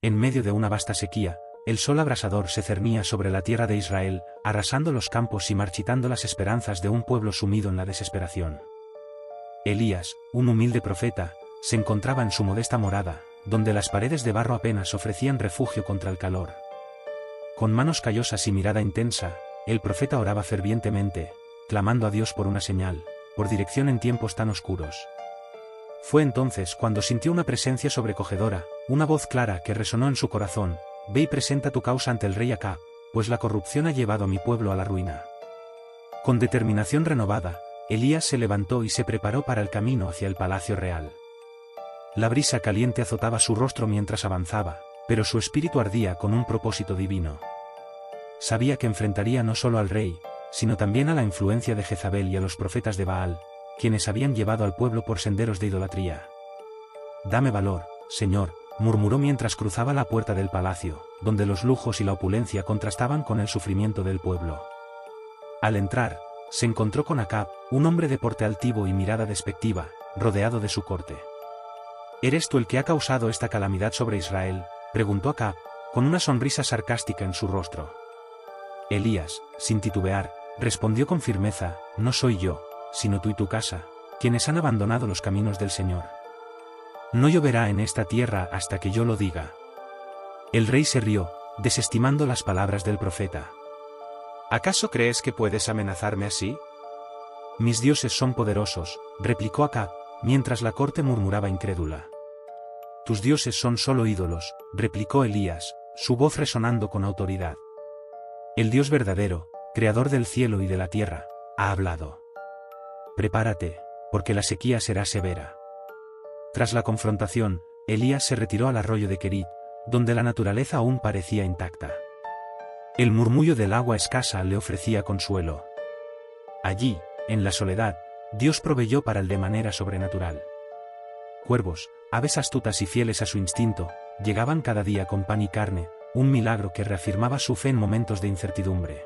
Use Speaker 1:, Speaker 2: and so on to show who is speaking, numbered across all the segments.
Speaker 1: En medio de una vasta sequía, el sol abrasador se cernía sobre la tierra de Israel, arrasando los campos y marchitando las esperanzas de un pueblo sumido en la desesperación. Elías, un humilde profeta, se encontraba en su modesta morada, donde las paredes de barro apenas ofrecían refugio contra el calor. Con manos callosas y mirada intensa, el profeta oraba fervientemente, clamando a Dios por una señal, por dirección en tiempos tan oscuros. Fue entonces cuando sintió una presencia sobrecogedora, una voz clara que resonó en su corazón: «Ve y presenta tu causa ante el rey Acab, pues la corrupción ha llevado a mi pueblo a la ruina». Con determinación renovada, Elías se levantó y se preparó para el camino hacia el palacio real. La brisa caliente azotaba su rostro mientras avanzaba, pero su espíritu ardía con un propósito divino. Sabía que enfrentaría no solo al rey, sino también a la influencia de Jezabel y a los profetas de Baal, quienes habían llevado al pueblo por senderos de idolatría. «Dame valor, Señor», murmuró mientras cruzaba la puerta del palacio, donde los lujos y la opulencia contrastaban con el sufrimiento del pueblo. Al entrar, se encontró con Acab, un hombre de porte altivo y mirada despectiva, rodeado de su corte. «¿Eres tú el que ha causado esta calamidad sobre Israel?», preguntó Acab, con una sonrisa sarcástica en su rostro. Elías, sin titubear, respondió con firmeza: «No soy yo, sino tú y tu casa, quienes han abandonado los caminos del Señor. No lloverá en esta tierra hasta que yo lo diga». El rey se rió, desestimando las palabras del profeta. «¿Acaso crees que puedes amenazarme así?». «Mis dioses son poderosos», replicó Acab, mientras la corte murmuraba incrédula. «Tus dioses son solo ídolos», replicó Elías, su voz resonando con autoridad. «El Dios verdadero, creador del cielo y de la tierra, ha hablado. Prepárate, porque la sequía será severa». Tras la confrontación, Elías se retiró al arroyo de Querit, donde la naturaleza aún parecía intacta. El murmullo del agua escasa le ofrecía consuelo. Allí, en la soledad, Dios proveyó para él de manera sobrenatural. Cuervos, aves astutas y fieles a su instinto, llegaban cada día con pan y carne, un milagro que reafirmaba su fe en momentos de incertidumbre.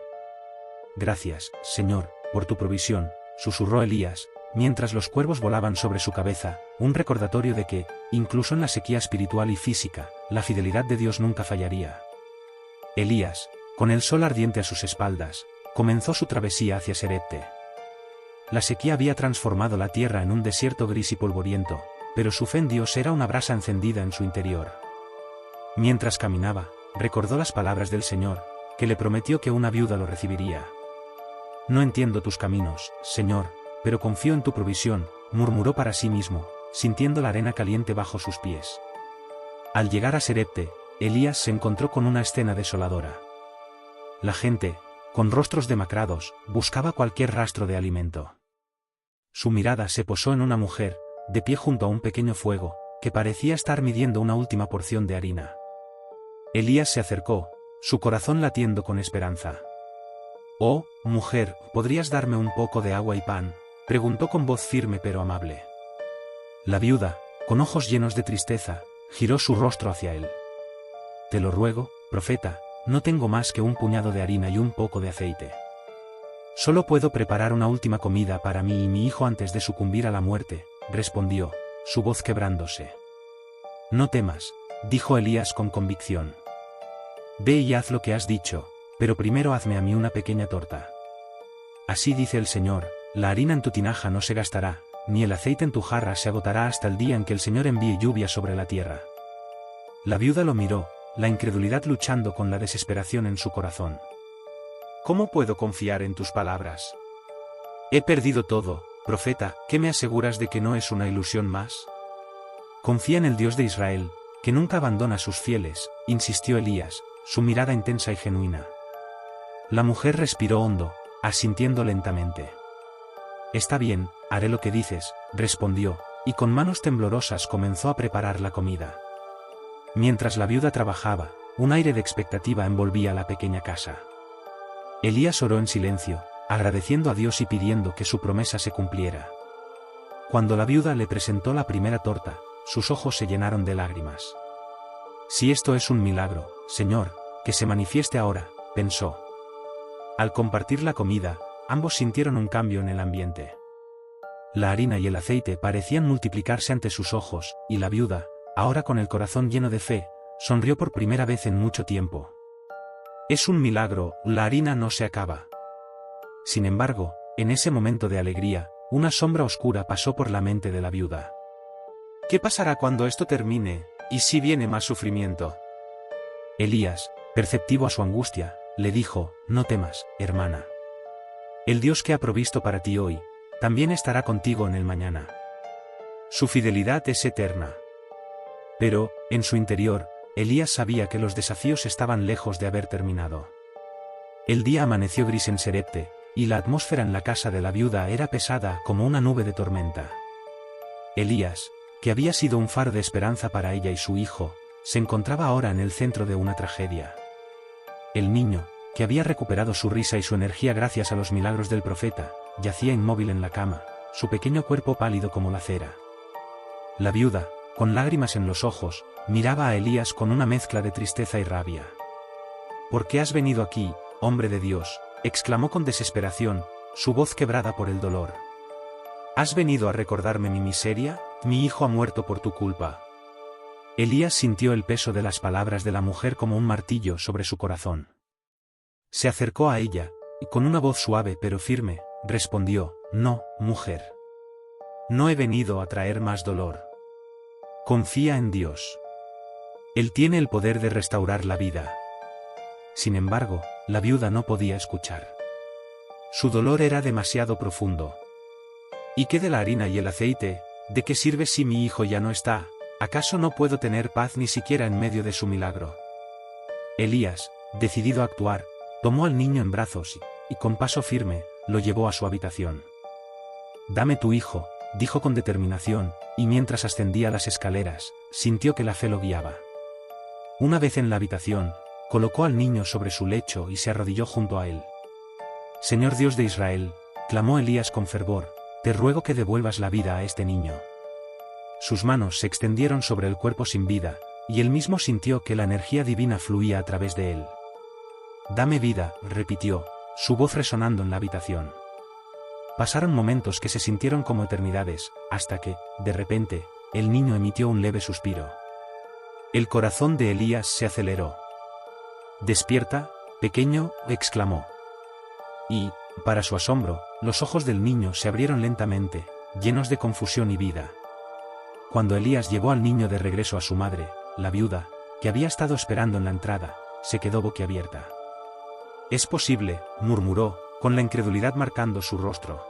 Speaker 1: «Gracias, Señor, por tu provisión», susurró Elías, mientras los cuervos volaban sobre su cabeza, un recordatorio de que, incluso en la sequía espiritual y física, la fidelidad de Dios nunca fallaría. Elías, con el sol ardiente a sus espaldas, comenzó su travesía hacia Serepte. La sequía había transformado la tierra en un desierto gris y polvoriento, pero su fe en Dios era una brasa encendida en su interior. Mientras caminaba, recordó las palabras del Señor, que le prometió que una viuda lo recibiría. «No entiendo tus caminos, Señor, pero confío en tu provisión», murmuró para sí mismo, sintiendo la arena caliente bajo sus pies. Al llegar a Serepte, Elías se encontró con una escena desoladora. La gente, con rostros demacrados, buscaba cualquier rastro de alimento. Su mirada se posó en una mujer, de pie junto a un pequeño fuego, que parecía estar midiendo una última porción de harina. Elías se acercó, su corazón latiendo con esperanza. «Oh, mujer, ¿podrías darme un poco de agua y pan?», preguntó con voz firme pero amable. La viuda, con ojos llenos de tristeza, giró su rostro hacia él. «Te lo ruego, profeta, no tengo más que un puñado de harina y un poco de aceite. Solo puedo preparar una última comida para mí y mi hijo antes de sucumbir a la muerte», respondió, su voz quebrándose. «No temas», dijo Elías con convicción. «Ve y haz lo que has dicho, pero primero hazme a mí una pequeña torta. Así dice el Señor, la harina en tu tinaja no se gastará, ni el aceite en tu jarra se agotará hasta el día en que el Señor envíe lluvia sobre la tierra». La viuda lo miró, la incredulidad luchando con la desesperación en su corazón. «¿Cómo puedo confiar en tus palabras? He perdido todo, profeta, ¿qué me aseguras de que no es una ilusión más?» «Confía en el Dios de Israel, que nunca abandona a sus fieles», insistió Elías, su mirada intensa y genuina. La mujer respiró hondo, asintiendo lentamente. «Está bien, haré lo que dices», respondió, y con manos temblorosas comenzó a preparar la comida. Mientras la viuda trabajaba, un aire de expectativa envolvía la pequeña casa. Elías oró en silencio, agradeciendo a Dios y pidiendo que su promesa se cumpliera. Cuando la viuda le presentó la primera torta, sus ojos se llenaron de lágrimas. «Si esto es un milagro, Señor, que se manifieste ahora», pensó. Al compartir la comida, ambos sintieron un cambio en el ambiente. La harina y el aceite parecían multiplicarse ante sus ojos, y la viuda, ahora con el corazón lleno de fe, sonrió por primera vez en mucho tiempo. Es un milagro, la harina no se acaba. Sin embargo, en ese momento de alegría, una sombra oscura pasó por la mente de la viuda. ¿Qué pasará cuando esto termine, y si viene más sufrimiento? Elías, perceptivo a su angustia, le dijo, no temas, hermana. El Dios que ha provisto para ti hoy, también estará contigo en el mañana. Su fidelidad es eterna. Pero, en su interior, Elías sabía que los desafíos estaban lejos de haber terminado. El día amaneció gris en Serepte, y la atmósfera en la casa de la viuda era pesada como una nube de tormenta. Elías, que había sido un faro de esperanza para ella y su hijo, se encontraba ahora en el centro de una tragedia. El niño, que había recuperado su risa y su energía gracias a los milagros del profeta, yacía inmóvil en la cama, su pequeño cuerpo pálido como la cera. La viuda, con lágrimas en los ojos, miraba a Elías con una mezcla de tristeza y rabia. ¿Por qué has venido aquí, hombre de Dios?, exclamó con desesperación, su voz quebrada por el dolor. ¿Has venido a recordarme mi miseria? Mi hijo ha muerto por tu culpa. Elías sintió el peso de las palabras de la mujer como un martillo sobre su corazón. Se acercó a ella, y con una voz suave pero firme, respondió, no, mujer. No he venido a traer más dolor. Confía en Dios. Él tiene el poder de restaurar la vida. Sin embargo, la viuda no podía escuchar. Su dolor era demasiado profundo. ¿Y qué de la harina y el aceite? ¿De qué sirve si mi hijo ya no está? ¿Acaso no puedo tener paz ni siquiera en medio de su milagro? Elías, decidido a actuar, tomó al niño en brazos y con paso firme, lo llevó a su habitación. Dame tu hijo, dijo con determinación, y mientras ascendía las escaleras, sintió que la fe lo guiaba. Una vez en la habitación, colocó al niño sobre su lecho y se arrodilló junto a él. Señor Dios de Israel, clamó Elías con fervor, te ruego que devuelvas la vida a este niño. Sus manos se extendieron sobre el cuerpo sin vida, y él mismo sintió que la energía divina fluía a través de él. Dame vida, repitió, su voz resonando en la habitación. Pasaron momentos que se sintieron como eternidades, hasta que, de repente, el niño emitió un leve suspiro. El corazón de Elías se aceleró. «Despierta, pequeño», exclamó. Y, para su asombro, los ojos del niño se abrieron lentamente, llenos de confusión y vida. Cuando Elías llevó al niño de regreso a su madre, la viuda, que había estado esperando en la entrada, se quedó boquiabierta. «Es posible», murmuró, con la incredulidad marcando su rostro.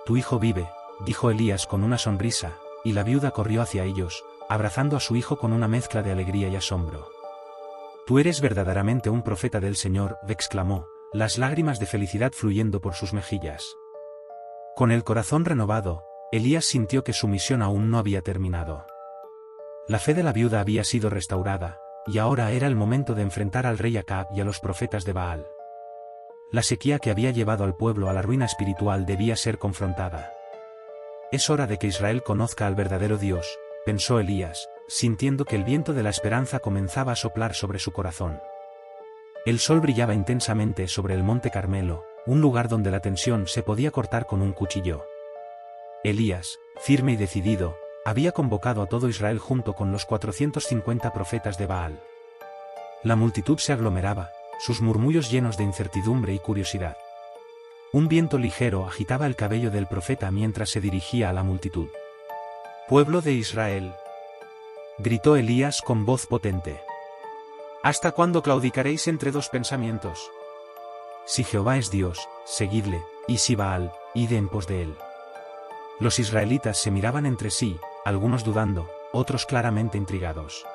Speaker 1: «Tu hijo vive», dijo Elías con una sonrisa, y la viuda corrió hacia ellos, abrazando a su hijo con una mezcla de alegría y asombro. «Tú eres verdaderamente un profeta del Señor», exclamó, las lágrimas de felicidad fluyendo por sus mejillas. Con el corazón renovado, Elías sintió que su misión aún no había terminado. La fe de la viuda había sido restaurada, y ahora era el momento de enfrentar al rey Acab y a los profetas de Baal. La sequía que había llevado al pueblo a la ruina espiritual debía ser confrontada. Es hora de que Israel conozca al verdadero Dios, pensó Elías, sintiendo que el viento de la esperanza comenzaba a soplar sobre su corazón. El sol brillaba intensamente sobre el monte Carmelo, un lugar donde la tensión se podía cortar con un cuchillo. Elías, firme y decidido, había convocado a todo Israel junto con los 450 profetas de Baal. La multitud se aglomeraba, sus murmullos llenos de incertidumbre y curiosidad. Un viento ligero agitaba el cabello del profeta mientras se dirigía a la multitud. «Pueblo de Israel», gritó Elías con voz potente. «¿Hasta cuándo claudicaréis entre dos pensamientos? Si Jehová es Dios, seguidle, y si Baal, id en pos de él». Los israelitas se miraban entre sí, algunos dudando, otros claramente intrigados.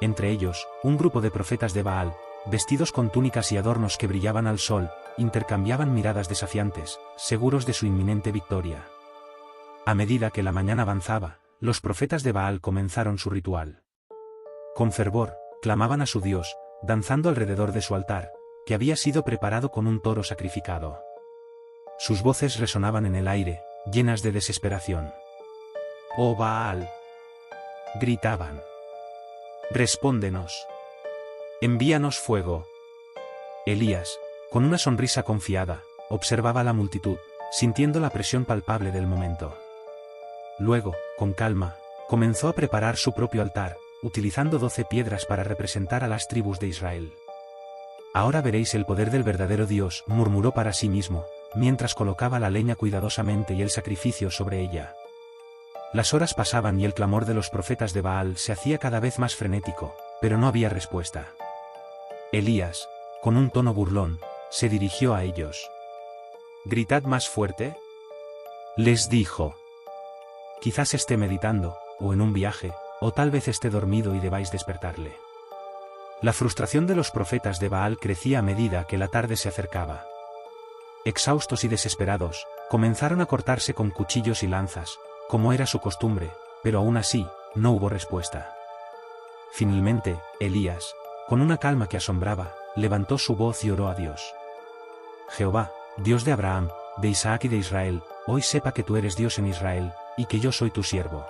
Speaker 1: Entre ellos, un grupo de profetas de Baal, vestidos con túnicas y adornos que brillaban al sol, intercambiaban miradas desafiantes, seguros de su inminente victoria. A medida que la mañana avanzaba, los profetas de Baal comenzaron su ritual. Con fervor, clamaban a su Dios, danzando alrededor de su altar, que había sido preparado con un toro sacrificado. Sus voces resonaban en el aire, llenas de desesperación. «Oh Baal», gritaban, «respóndenos. Envíanos fuego». Elías, con una sonrisa confiada, observaba a la multitud, sintiendo la presión palpable del momento. Luego, con calma, comenzó a preparar su propio altar, utilizando 12 piedras para representar a las tribus de Israel. Ahora veréis el poder del verdadero Dios, murmuró para sí mismo, mientras colocaba la leña cuidadosamente y el sacrificio sobre ella. Las horas pasaban y el clamor de los profetas de Baal se hacía cada vez más frenético, pero no había respuesta. Elías, con un tono burlón, se dirigió a ellos. «¿Gritad más fuerte?», les dijo. «Quizás esté meditando, o en un viaje, o tal vez esté dormido y debáis despertarle». La frustración de los profetas de Baal crecía a medida que la tarde se acercaba. Exhaustos y desesperados, comenzaron a cortarse con cuchillos y lanzas, como era su costumbre, pero aún así, no hubo respuesta. Finalmente, Elías, con una calma que asombraba, levantó su voz y oró a Dios. «Jehová, Dios de Abraham, de Isaac y de Israel, hoy sepa que tú eres Dios en Israel, y que yo soy tu siervo».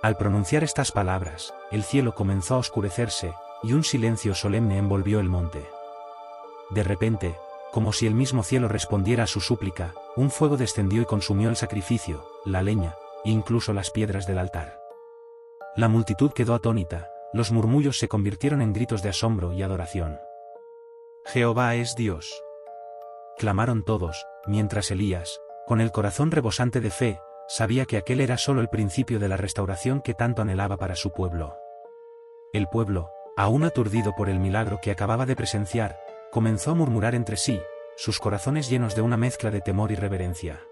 Speaker 1: Al pronunciar estas palabras, el cielo comenzó a oscurecerse, y un silencio solemne envolvió el monte. De repente, como si el mismo cielo respondiera a su súplica, un fuego descendió y consumió el sacrificio, la leña, e incluso las piedras del altar. La multitud quedó atónita, los murmullos se convirtieron en gritos de asombro y adoración. «Jehová es Dios», clamaron todos, mientras Elías, con el corazón rebosante de fe, sabía que aquel era solo el principio de la restauración que tanto anhelaba para su pueblo. El pueblo, aún aturdido por el milagro que acababa de presenciar, comenzó a murmurar entre sí, sus corazones llenos de una mezcla de temor y reverencia.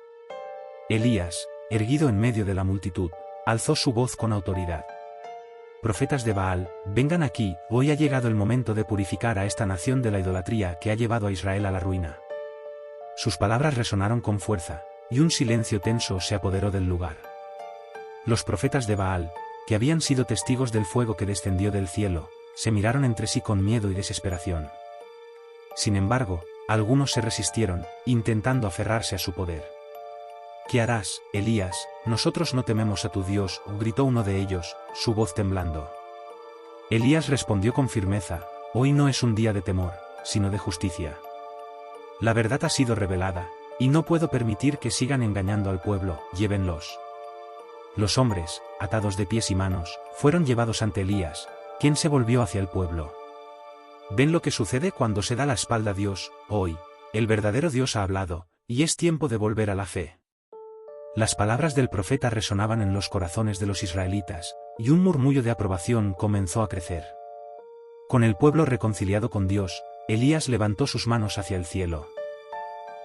Speaker 1: Elías, erguido en medio de la multitud, alzó su voz con autoridad. «Profetas de Baal, vengan aquí, hoy ha llegado el momento de purificar a esta nación de la idolatría que ha llevado a Israel a la ruina». Sus palabras resonaron con fuerza, y un silencio tenso se apoderó del lugar. Los profetas de Baal, que habían sido testigos del fuego que descendió del cielo, se miraron entre sí con miedo y desesperación. Sin embargo, algunos se resistieron, intentando aferrarse a su poder. «¿Qué harás, Elías? Nosotros no tememos a tu Dios», gritó uno de ellos, su voz temblando. Elías respondió con firmeza: «Hoy no es un día de temor, sino de justicia. La verdad ha sido revelada, y no puedo permitir que sigan engañando al pueblo, llévenlos». Los hombres, atados de pies y manos, fueron llevados ante Elías, quien se volvió hacia el pueblo. «¿Ven lo que sucede cuando se da la espalda a Dios? Hoy, el verdadero Dios ha hablado, y es tiempo de volver a la fe». Las palabras del profeta resonaban en los corazones de los israelitas, y un murmullo de aprobación comenzó a crecer. Con el pueblo reconciliado con Dios, Elías levantó sus manos hacia el cielo.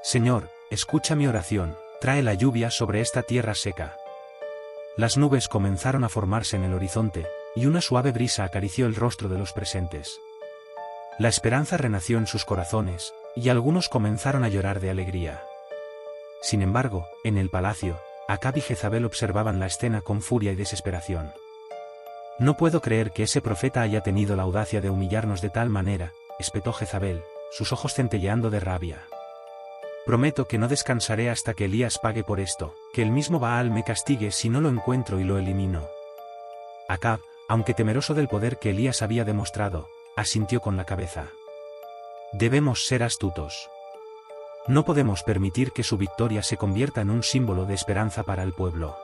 Speaker 1: «Señor, escucha mi oración, trae la lluvia sobre esta tierra seca». Las nubes comenzaron a formarse en el horizonte, y una suave brisa acarició el rostro de los presentes. La esperanza renació en sus corazones, y algunos comenzaron a llorar de alegría. Sin embargo, en el palacio, Acab y Jezabel observaban la escena con furia y desesperación. «No puedo creer que ese profeta haya tenido la audacia de humillarnos de tal manera», espetó Jezabel, sus ojos centelleando de rabia. «Prometo que no descansaré hasta que Elías pague por esto, que el mismo Baal me castigue si no lo encuentro y lo elimino». Acab, aunque temeroso del poder que Elías había demostrado, asintió con la cabeza. «Debemos ser astutos. No podemos permitir que su victoria se convierta en un símbolo de esperanza para el pueblo.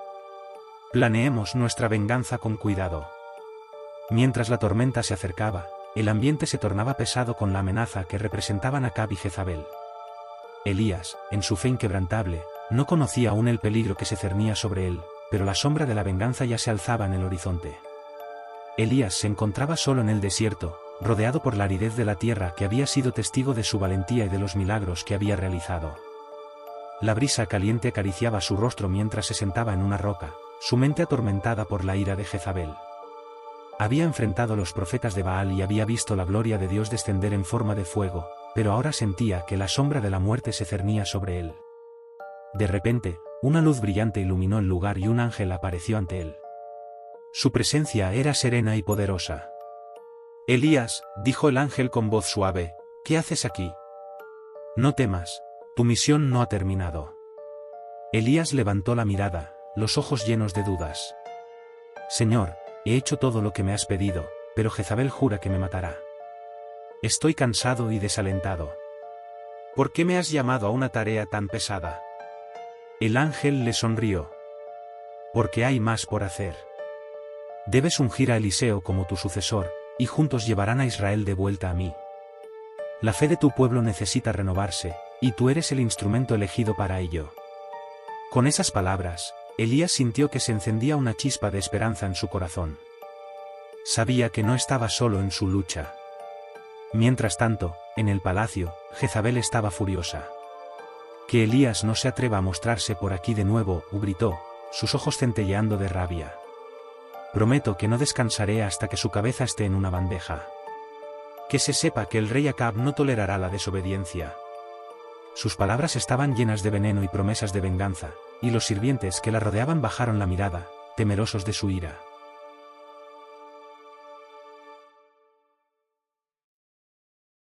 Speaker 1: Planeemos nuestra venganza con cuidado». Mientras la tormenta se acercaba, el ambiente se tornaba pesado con la amenaza que representaban Acab y Jezabel. Elías, en su fe inquebrantable, no conocía aún el peligro que se cernía sobre él, pero la sombra de la venganza ya se alzaba en el horizonte. Elías se encontraba solo en el desierto, rodeado por la aridez de la tierra que había sido testigo de su valentía y de los milagros que había realizado. La brisa caliente acariciaba su rostro mientras se sentaba en una roca, su mente atormentada por la ira de Jezabel. Había enfrentado a los profetas de Baal y había visto la gloria de Dios descender en forma de fuego, pero ahora sentía que la sombra de la muerte se cernía sobre él. De repente, una luz brillante iluminó el lugar y un ángel apareció ante él. Su presencia era serena y poderosa. «Elías», dijo el ángel con voz suave, «¿qué haces aquí? No temas, tu misión no ha terminado». Elías levantó la mirada, los ojos llenos de dudas. «Señor, he hecho todo lo que me has pedido, pero Jezabel jura que me matará. Estoy cansado y desalentado. ¿Por qué me has llamado a una tarea tan pesada?». El ángel le sonrió. «Porque hay más por hacer. Debes ungir a Eliseo como tu sucesor, y juntos llevarán a Israel de vuelta a mí. La fe de tu pueblo necesita renovarse, y tú eres el instrumento elegido para ello. Con esas palabras, Elías sintió que se encendía una chispa de esperanza en su corazón. Sabía que no estaba solo en su lucha. Mientras tanto, en el palacio, Jezabel estaba furiosa. Que Elías no se atreva a mostrarse por aquí de nuevo, gritó, sus ojos centelleando de rabia. Prometo que no descansaré hasta que su cabeza esté en una bandeja. Que se sepa que el rey Acab no tolerará la desobediencia. Sus palabras estaban llenas de veneno y promesas de venganza, y los sirvientes que la rodeaban bajaron la mirada, temerosos de su ira.